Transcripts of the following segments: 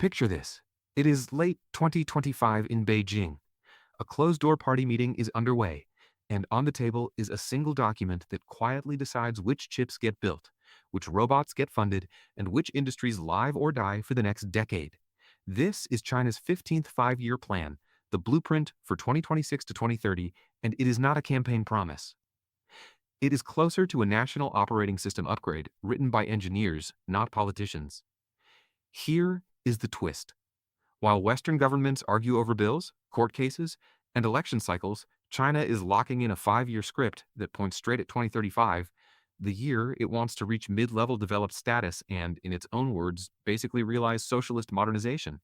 Picture this. It is late 2025 in Beijing. A closed-door party meeting is underway, and on the table is a single document that quietly decides which chips get built, which robots get funded, and which industries live or die for the next decade. This is China's 15th five-year plan, the blueprint for 2026 to 2030, and it is not a campaign promise. It is closer to a national operating system upgrade written by engineers, not politicians. Here is the twist. While Western governments argue over bills, court cases, and election cycles, China is locking in a five-year script that points straight at 2035, the year it wants to reach mid-level developed status and, in its own words, basically realize socialist modernization.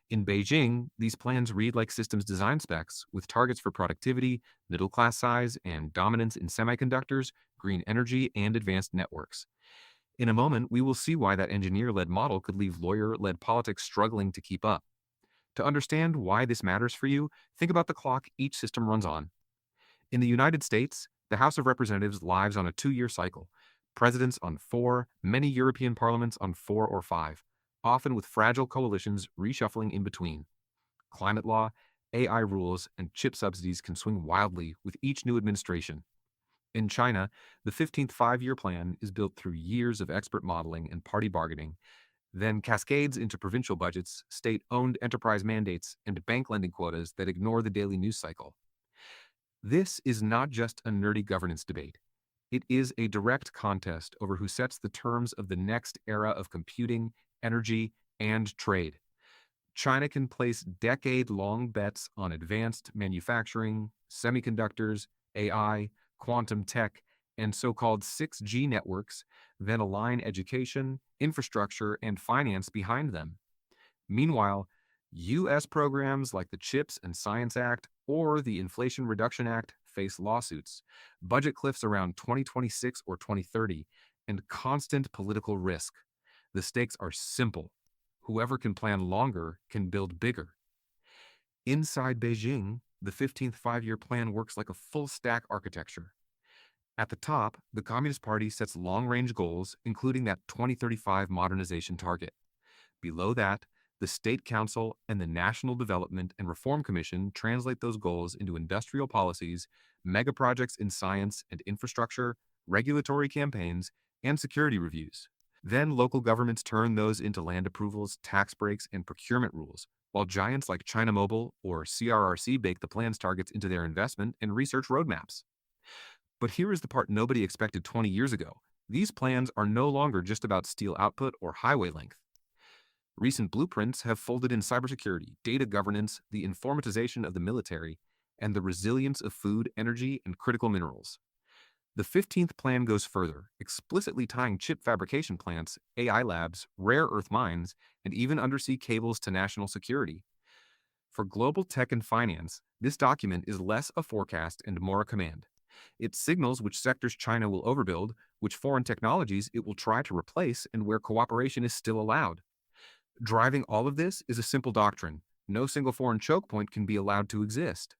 In Beijing, these plans read like systems design specs, with targets for productivity, middle-class size, and dominance in semiconductors, green energy, and advanced networks. In a moment, we will see why that engineer-led model could leave lawyer-led politics struggling to keep up. To understand why this matters for you, think about the clock each system runs on. In the United States, the House of Representatives lives on a two-year cycle, presidents on four, many European parliaments on four or five, often with fragile coalitions reshuffling in between. Climate law, AI rules, and chip subsidies can swing wildly with each new administration. In China, the 15th five-year plan is built through years of expert modeling and party bargaining, then cascades into provincial budgets, state-owned enterprise mandates, and bank lending quotas that ignore the daily news cycle. This is not just a nerdy governance debate. It is a direct contest over who sets the terms of the next era of computing, energy, and trade. China can place decade-long bets on advanced manufacturing, semiconductors, AI, quantum tech, and so-called 6G networks, then align education, infrastructure, and finance behind them. Meanwhile, U.S. programs like the CHIPS and Science Act or the Inflation Reduction Act face lawsuits, budget cliffs around 2026 or 2030, and constant political risk. The stakes are simple. Whoever can plan longer can build bigger. Inside Beijing, the 15th five-year plan works like a full-stack architecture. At the top, the Communist Party sets long-range goals, including that 2035 modernization target. Below that, the State Council and the National Development and Reform Commission translate those goals into industrial policies, megaprojects in science and infrastructure, regulatory campaigns, and security reviews. Then local governments turn those into land approvals, tax breaks, and procurement rules, while giants like China Mobile or CRRC bake the plan's targets into their investment and research roadmaps. But here is the part nobody expected 20 years ago. These plans are no longer just about steel output or highway length. Recent blueprints have folded in cybersecurity, data governance, the informatization of the military, and the resilience of food, energy, and critical minerals. The 15th plan goes further, explicitly tying chip fabrication plants, AI labs, rare earth mines, and even undersea cables to national security. For global tech and finance, this document is less a forecast and more a command. It signals which sectors China will overbuild, which foreign technologies it will try to replace, and where cooperation is still allowed. Driving all of this is a simple doctrine. No single foreign choke point can be allowed to exist.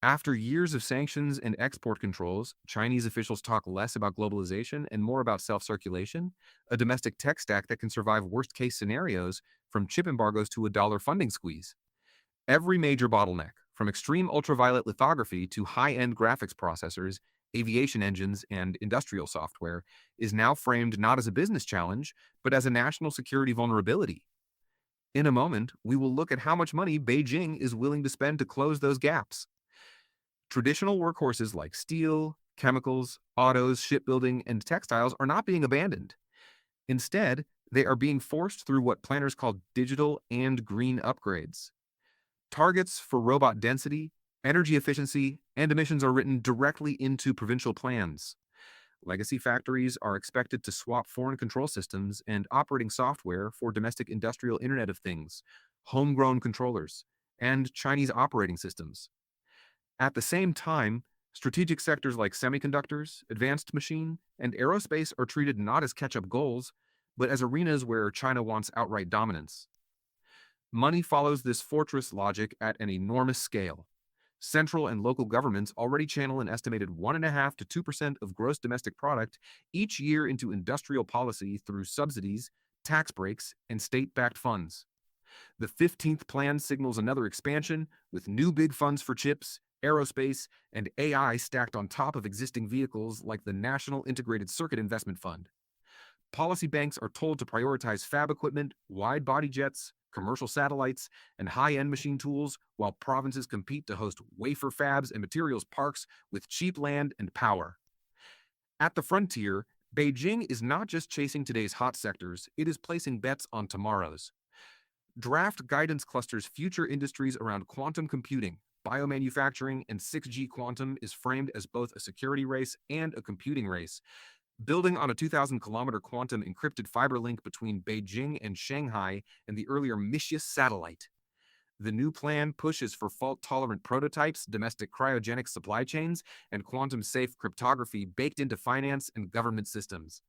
After years of sanctions and export controls, Chinese officials talk less about globalization and more about self-circulation, a domestic tech stack that can survive worst-case scenarios, from chip embargoes to a dollar funding squeeze. Every major bottleneck, from extreme ultraviolet lithography to high-end graphics processors, aviation engines, and industrial software, is now framed not as a business challenge, but as a national security vulnerability. In a moment, we will look at how much money Beijing is willing to spend to close those gaps. Traditional workhorses like steel, chemicals, autos, shipbuilding, and textiles are not being abandoned. Instead, they are being forced through what planners call digital and green upgrades. Targets for robot density, energy efficiency, and emissions are written directly into provincial plans. Legacy factories are expected to swap foreign control systems and operating software for domestic industrial Internet of Things, homegrown controllers, and Chinese operating systems. At the same time, strategic sectors like semiconductors, advanced machine, and aerospace are treated not as catch-up goals, but as arenas where China wants outright dominance. Money follows this fortress logic at an enormous scale. Central and local governments already channel an estimated 1.5% to 2% of gross domestic product each year into industrial policy through subsidies, tax breaks, and state-backed funds. The 15th plan signals another expansion, with new big funds for chips, aerospace, and AI stacked on top of existing vehicles like the National Integrated Circuit Investment Fund. Policy banks are told to prioritize fab equipment, wide-body jets, commercial satellites, and high-end machine tools, while provinces compete to host wafer fabs and materials parks with cheap land and power. At the frontier, Beijing is not just chasing today's hot sectors, it is placing bets on tomorrow's. Draft guidance clusters future industries around quantum computing. Biomanufacturing and 6G quantum is framed as both a security race and a computing race, building on a 2,000-kilometer quantum encrypted fiber link between Beijing and Shanghai and the earlier Mischius satellite. The new plan pushes for fault-tolerant prototypes, domestic cryogenic supply chains, and quantum-safe cryptography baked into finance and government systems.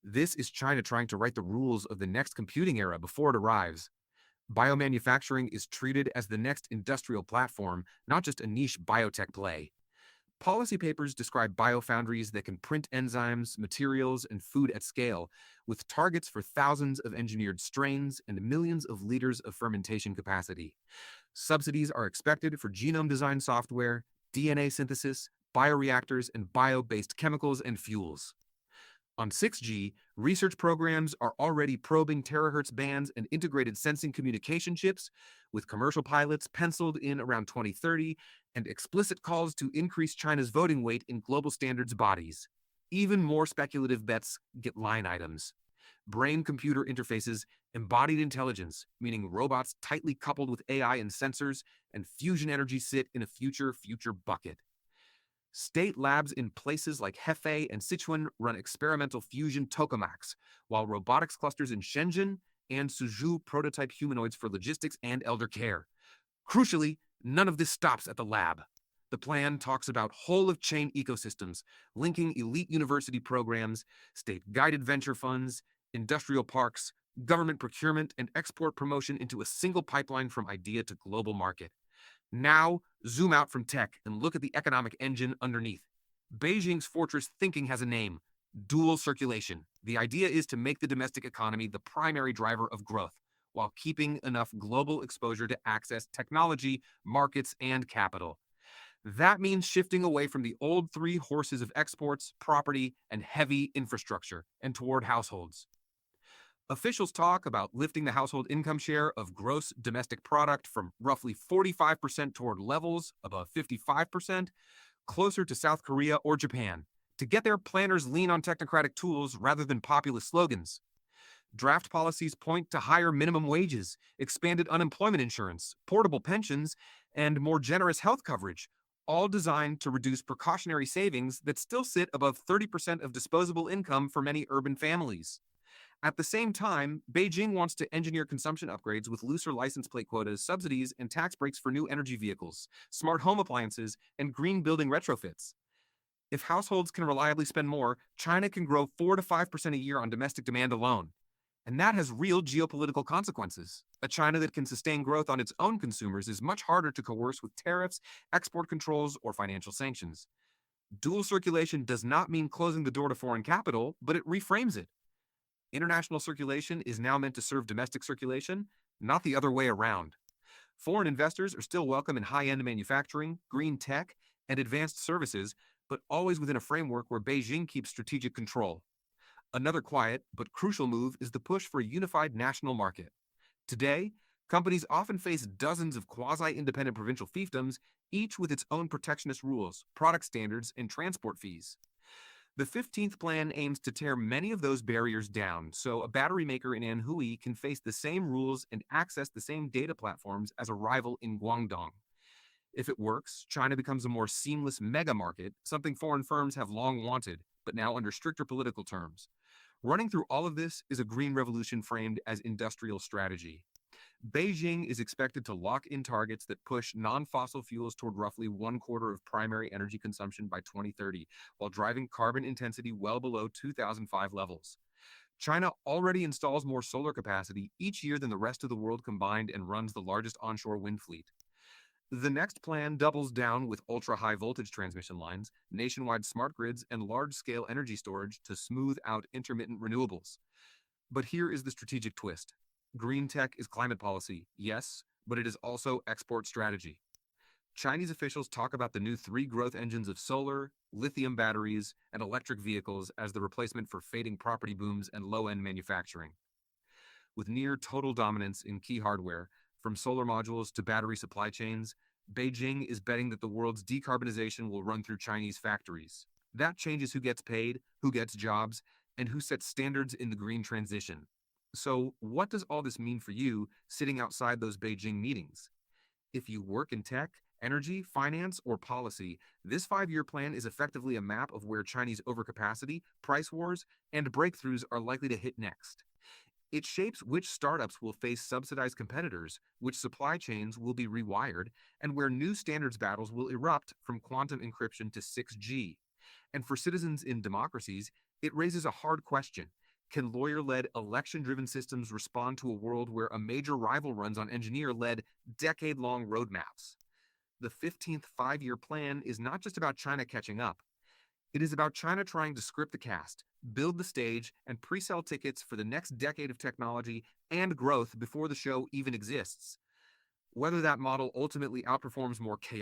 This is China trying to write the rules of the next computing era before it arrives. Biomanufacturing is treated as the next industrial platform, not just a niche biotech play. Policy papers describe biofoundries that can print enzymes, materials, and food at scale, with targets for thousands of engineered strains and millions of liters of fermentation capacity. Subsidies are expected for genome design software, DNA synthesis, bioreactors, and bio-based chemicals and fuels. On 6G, research programs are already probing terahertz bands and integrated sensing communication chips, with commercial pilots penciled in around 2030 and explicit calls to increase China's voting weight in global standards bodies. Even more speculative bets get line items. Brain-computer interfaces, embodied intelligence, meaning robots tightly coupled with AI and sensors, and fusion energy sit in a future bucket. State labs in places like Hefei and Sichuan run experimental fusion tokamaks, while robotics clusters in Shenzhen and Suzhou prototype humanoids for logistics and elder care. Crucially, none of this stops at the lab. The plan talks about whole-of-chain ecosystems, linking elite university programs, state-guided venture funds, industrial parks, government procurement, and export promotion into a single pipeline from idea to global market. Now, zoom out from tech and look at the economic engine underneath. Beijing's fortress thinking has a name: dual circulation. The idea is to make the domestic economy the primary driver of growth, while keeping enough global exposure to access technology, markets, and capital. That means shifting away from the old three horses of exports, property, and heavy infrastructure, and toward households. Officials talk about lifting the household income share of gross domestic product from roughly 45% toward levels above 55%, closer to South Korea or Japan. To get there, planners lean on technocratic tools rather than populist slogans. Draft policies point to higher minimum wages, expanded unemployment insurance, portable pensions, and more generous health coverage, all designed to reduce precautionary savings that still sit above 30% of disposable income for many urban families. At the same time, Beijing wants to engineer consumption upgrades with looser license plate quotas, subsidies, and tax breaks for new energy vehicles, smart home appliances, and green building retrofits. If households can reliably spend more, China can grow 4 to 5% a year on domestic demand alone. And that has real geopolitical consequences. A China that can sustain growth on its own consumers is much harder to coerce with tariffs, export controls, or financial sanctions. Dual circulation does not mean closing the door to foreign capital, but it reframes it. International circulation is now meant to serve domestic circulation, not the other way around. Foreign investors are still welcome in high-end manufacturing, green tech, and advanced services, but always within a framework where Beijing keeps strategic control. Another quiet but crucial move is the push for a unified national market. Today, companies often face dozens of quasi-independent provincial fiefdoms, each with its own protectionist rules, product standards, and transport fees. The 15th plan aims to tear many of those barriers down, so a battery maker in Anhui can face the same rules and access the same data platforms as a rival in Guangdong. If it works, China becomes a more seamless mega market, something foreign firms have long wanted, but now under stricter political terms. Running through all of this is a green revolution framed as industrial strategy. Beijing is expected to lock in targets that push non-fossil fuels toward roughly 1/4 of primary energy consumption by 2030, while driving carbon intensity well below 2005 levels. China already installs more solar capacity each year than the rest of the world combined and runs the largest onshore wind fleet. The next plan doubles down with ultra-high voltage transmission lines, nationwide smart grids, and large-scale energy storage to smooth out intermittent renewables. But here is the strategic twist. Green tech is climate policy, yes, but it is also export strategy. Chinese officials talk about the new three growth engines of solar, lithium batteries, and electric vehicles as the replacement for fading property booms and low-end manufacturing. With near total dominance in key hardware, from solar modules to battery supply chains, Beijing is betting that the world's decarbonization will run through Chinese factories. That changes who gets paid, who gets jobs, and who sets standards in the green transition. So, what does all this mean for you sitting outside those Beijing meetings? If you work in tech, energy, finance, or policy, this 5 year plan is effectively a map of where Chinese overcapacity, price wars, and breakthroughs are likely to hit next. It shapes which startups will face subsidized competitors, which supply chains will be rewired, and where new standards battles will erupt from quantum encryption to 6G. And for citizens in democracies, it raises a hard question. Can lawyer-led, election-driven systems respond to a world where a major rival runs on engineer-led, decade-long roadmaps? The 15th 5 year plan is not just about China catching up. It is about China trying to script the cast, build the stage, and pre-sell tickets for the next decade of technology and growth before the show even exists. Whether that model ultimately outperforms more chaotic